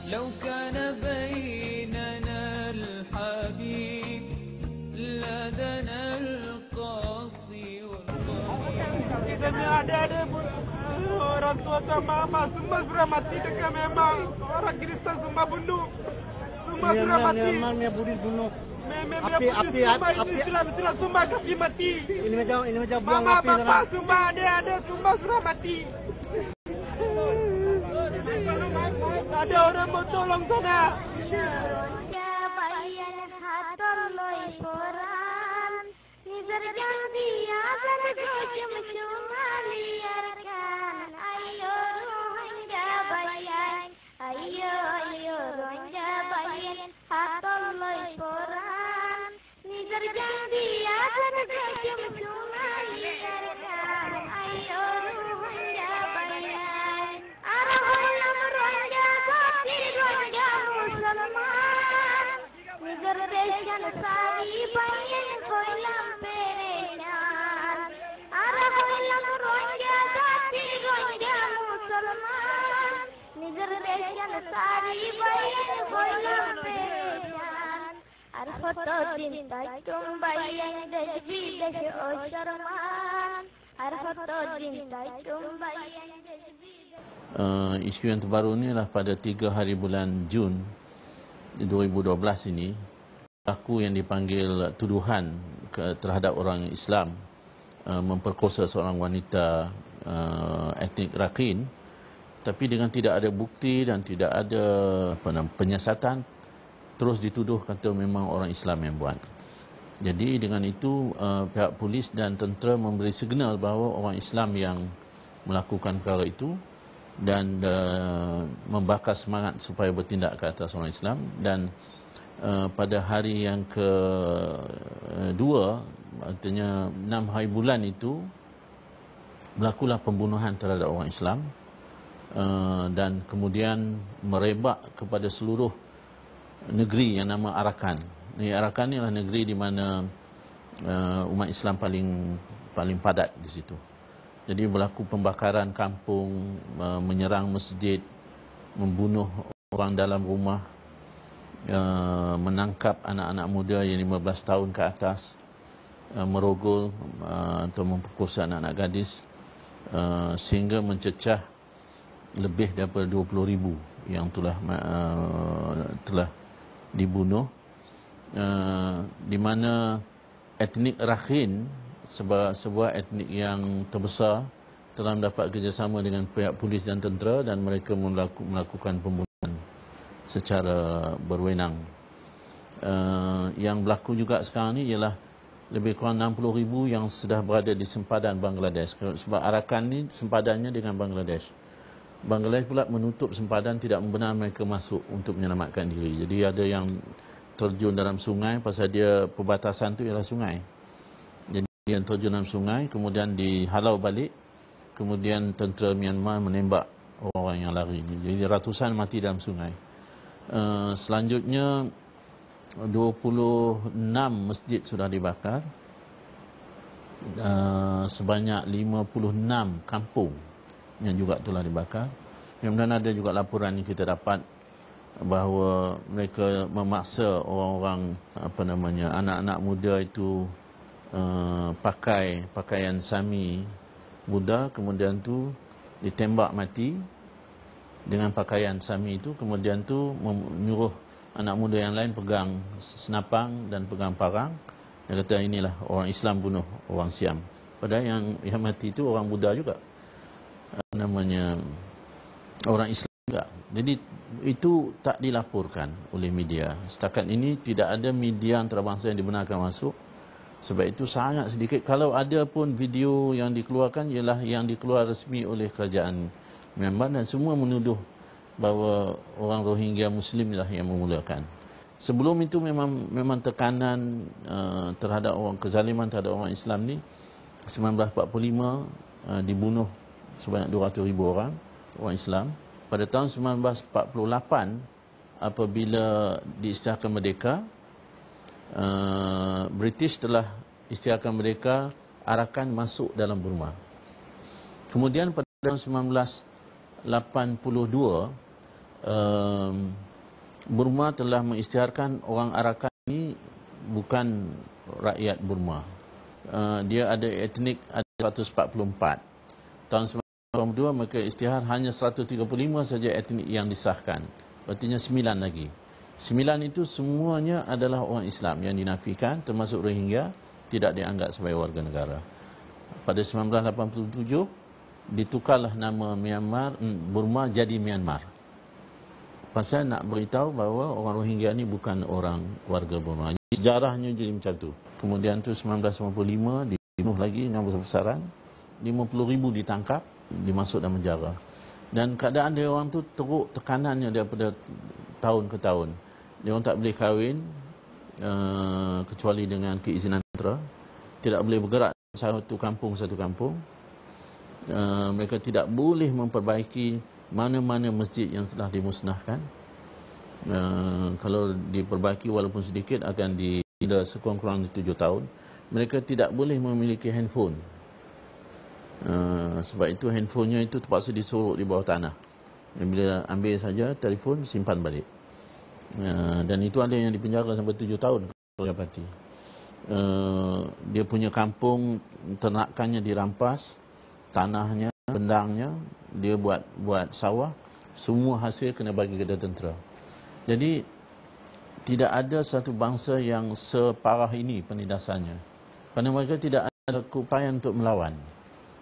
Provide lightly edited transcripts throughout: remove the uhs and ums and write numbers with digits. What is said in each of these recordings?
لو كان بيننا الحبيب لدنا القاصي والقاصي. Ada orang tua sama mama semua sudah mati dekat memang orang Kristen semua bunuh. Semua sudah mati. Memang Buddhis bunuh. Api Islam semua kasih mati. Ini macam buang Mama api bapa semua ada semua sudah mati. Ada orang mau tolong sana. Isu yang terbaru ni adalah pada 3 hari bulan Jun 2012 ini, pelaku yang dipanggil tuduhan terhadap orang Islam memperkosa seorang wanita etnik Rakhine, tapi dengan tidak ada bukti dan tidak ada penyiasatan, terus dituduh kata memang orang Islam yang buat. Jadi dengan itu pihak polis dan tentera memberi signal bahawa orang Islam yang melakukan perkara itu dan membakar semangat supaya bertindak ke atas orang Islam. Dan pada hari yang kedua, artinya 6 hari bulan itu, berlakulah pembunuhan terhadap orang Islam dan kemudian merebak kepada seluruh negeri yang nama Arakan. Arakan ni adalah negeri di mana umat Islam paling padat di situ. Jadi berlaku pembakaran kampung, menyerang masjid, membunuh orang dalam rumah, menangkap anak-anak muda yang 15 tahun ke atas, merogol atau memperkosa anak-anak gadis, sehingga mencecah lebih daripada 20,000 yang telah dibunuh, di mana etnik Rakhine, sebuah etnik yang terbesar, telah mendapat kerjasama dengan pihak polis dan tentera, dan mereka melakukan pembunuhan secara berwenang. Yang berlaku juga sekarang ni ialah lebih kurang 60,000 yang sudah berada di sempadan Bangladesh, sebab Arakan ni sempadannya dengan Bangladesh. Bangladesh pula menutup sempadan, tidak membenarkan mereka masuk untuk menyelamatkan diri. Jadi ada yang terjun dalam sungai, pasal dia perbatasan tu ialah sungai. Jadi yang terjun dalam sungai, kemudian dihalau balik, kemudian tentera Myanmar menembak orang yang lari. Jadi ratusan mati dalam sungai. Selanjutnya 26 masjid sudah dibakar, sebanyak 56 kampung yang juga telah dibakar. Kemudian ada juga laporan yang kita dapat bahawa mereka memaksa orang-orang anak-anak muda itu pakai pakaian Sami muda, kemudian tu ditembak mati dengan pakaian Sami itu, kemudian tu menyuruh anak muda yang lain pegang senapang dan pegang parang. Dia kata inilah orang Islam bunuh orang Siam. Padahal yang mati itu orang Buddha juga, orang Islam juga. Jadi itu tak dilaporkan oleh media. Setakat ini tidak ada media antarabangsa yang dibenarkan masuk. Sebab itu sangat sedikit. Kalau ada pun video yang dikeluarkan ialah yang dikeluar resmi oleh kerajaan Myanmar, dan semua menuduh bahawa orang Rohingya Muslim lah yang memulakan. Sebelum itu memang tekanan terhadap kezaliman terhadap orang Islam ni 1945 dibunuh sebanyak 200,000 orang Islam. Pada tahun 1948 apabila diisytiharkan merdeka, British telah isytiharkan merdeka, Arakan masuk dalam Burma. Kemudian pada tahun 1982 Burma telah mengisytiharkan orang Arakan ini bukan rakyat Burma. Dia ada etnik ada 144. Tahun 1982 mereka isytihar hanya 135 saja etnik yang disahkan. Artinya 9 lagi. 9 itu semuanya adalah orang Islam yang dinafikan, termasuk Rohingya, tidak dianggap sebagai warga negara. Pada 1987 ditukarlah nama Burma jadi Myanmar. Pasal nak beritahu bahawa orang Rohingya ni bukan orang warga Burma. Sejarahnya jadi macam tu. Kemudian tu 1995 dibunuh lagi dengan besar-besaran. 50,000 ditangkap, dimasuk dalam penjara. Dan keadaan dia orang tu teruk tekanannya daripada tahun ke tahun. Dia orang tak boleh kahwin kecuali dengan keizinan tentera. Tidak boleh bergerak satu kampung. Mereka tidak boleh memperbaiki mana-mana masjid yang telah dimusnahkan. Kalau diperbaiki walaupun sedikit akan didenda sekurang-kurangnya 7 tahun. Mereka tidak boleh memiliki handphone. Sebab itu handphonenya itu terpaksa disorok di bawah tanah. Bila ambil saja telefon, simpan balik. Dan itu ada yang dipenjara sampai 7 tahun kalau dapati. Dia punya kampung, ternakannya dirampas, tanahnya, bendangnya, dia buat sawah, semua hasil kena bagi kepada tentera. Jadi tidak ada satu bangsa yang separah ini penindasannya. Kerana mereka tidak ada keupayaan untuk melawan.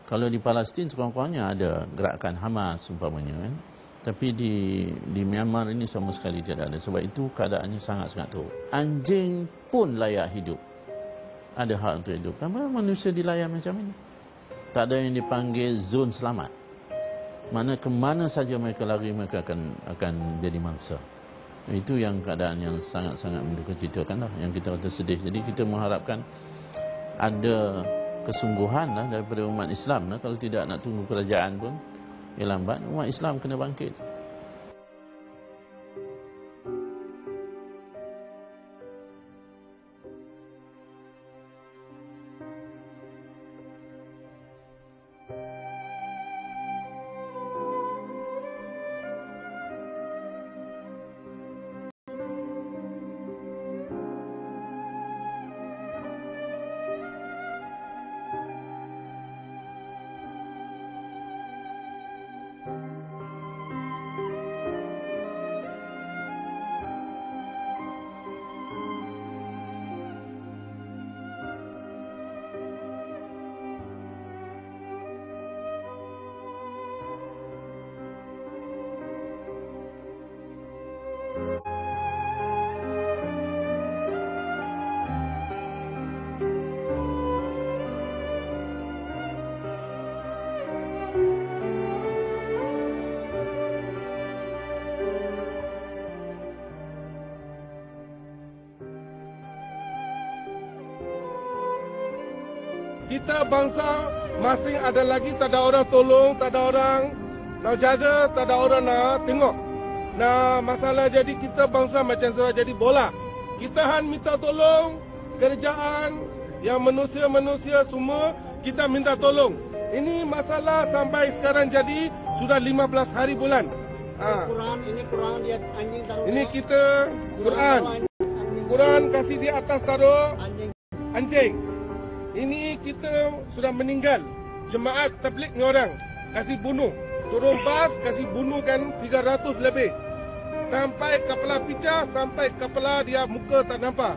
Kalau di Palestin sekurang-kurangnya ada gerakan Hamas umpamanya, kan? Tapi di Myanmar ini sama sekali tidak ada. Sebab itu keadaannya sangat-sangat teruk. Anjing pun layak hidup. Ada hak untuk hidup. Kenapa manusia dilayan macam ini? Tak ada yang dipanggil zon selamat. Mana ke mana saja mereka lari, mereka akan jadi mangsa. Itu yang keadaan yang sangat-sangat mendukacitakan lah, yang kita kata sedih. Jadi kita mengharapkan ada kesungguhan lah daripada umat Islam lah. Kalau tidak nak tunggu kerajaan pun ya lambat, umat Islam kena bangkit. Kita bangsa masing ada lagi, tak ada orang tolong, tak ada orang nak jaga, tak ada orang nak tengok. Nah, masalah jadi kita bangsa macam sudah jadi bola. Kita minta tolong kerajaan yang manusia-manusia semua, kita minta tolong. Ini masalah sampai sekarang jadi sudah 15 hari bulan. Ini Quran dia anjing taruh. Ini kita Quran kasih di atas taruh anjing. Ini kita sudah meninggal. Jemaat tabligh ni orang kasih bunuh. Turun bas kasih bunuh kan 300 lebih. Sampai kepala pecah, sampai kepala dia muka tak nampak.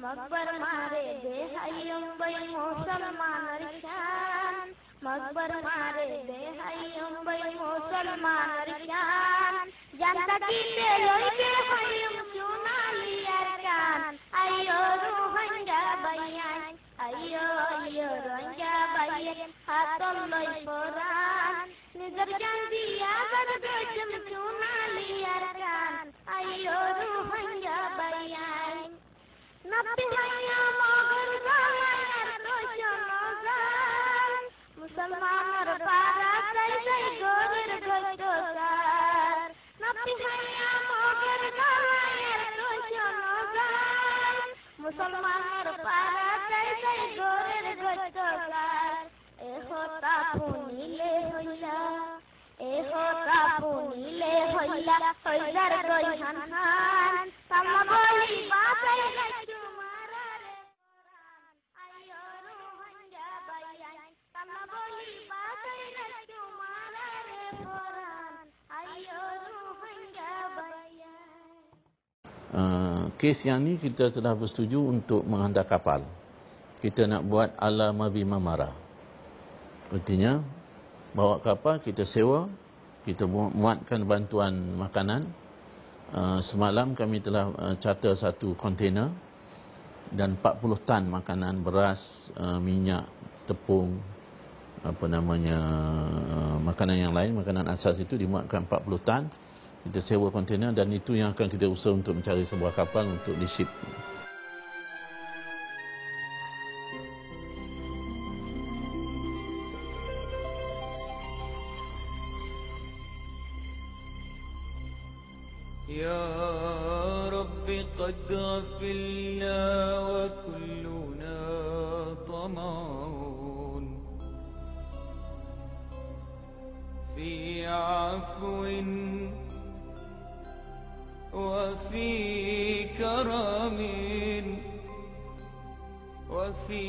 मकबर मारे दे हय्यम बय मुसलमान रिशान मकबर मारे दे हय्यम बय मुसलमान रिशान जनता की ते लोके हय्यम चुना लिया कान अयो रोहंगा बयान अयो अयो रोहंगा बयान हातम लय पुरान निजर जंदिया बरगचम चुना लिया कान अयो रोहंगा बयान Nabi hanya magar galayar dojonogar Musalman para say gorir gojogar Nabi hanya magar galayar dojonogar মুসলমানের পাড়াতেই সেই গোরের গদ্যকার এ হতা পুনিলে হইলা এ হতা পুনিলে হইলা হইলার গইহান খান তামা বলি বাসাই নাচু মারারে কোরআন আইয়ো রুহাঙ্গা বাইয়ান তামা বলি বাসাই নাচু মারারে কোরআন ayo ruhanga bayan. Kes yang ni kita telah bersetuju untuk menghantar kapal. Kita nak buat ala mabima mara. Artinya bawa kapal, kita sewa, kita muatkan bantuan makanan. Semalam kami telah charter satu kontainer dan 40 tan makanan, beras, minyak, tepung, makanan yang lain, makanan asas itu dimuatkan 40 tan. Kita sewa kontainer dan itu yang akan kita usaha untuk mencari sebuah kapal untuk di-ship. Ya Rabbi qad ghafilna wa kulluna tama'un fi afwin وفي كرم وفي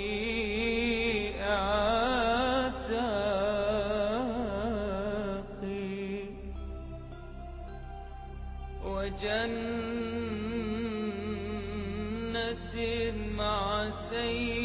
عتاق وجنة مع سيد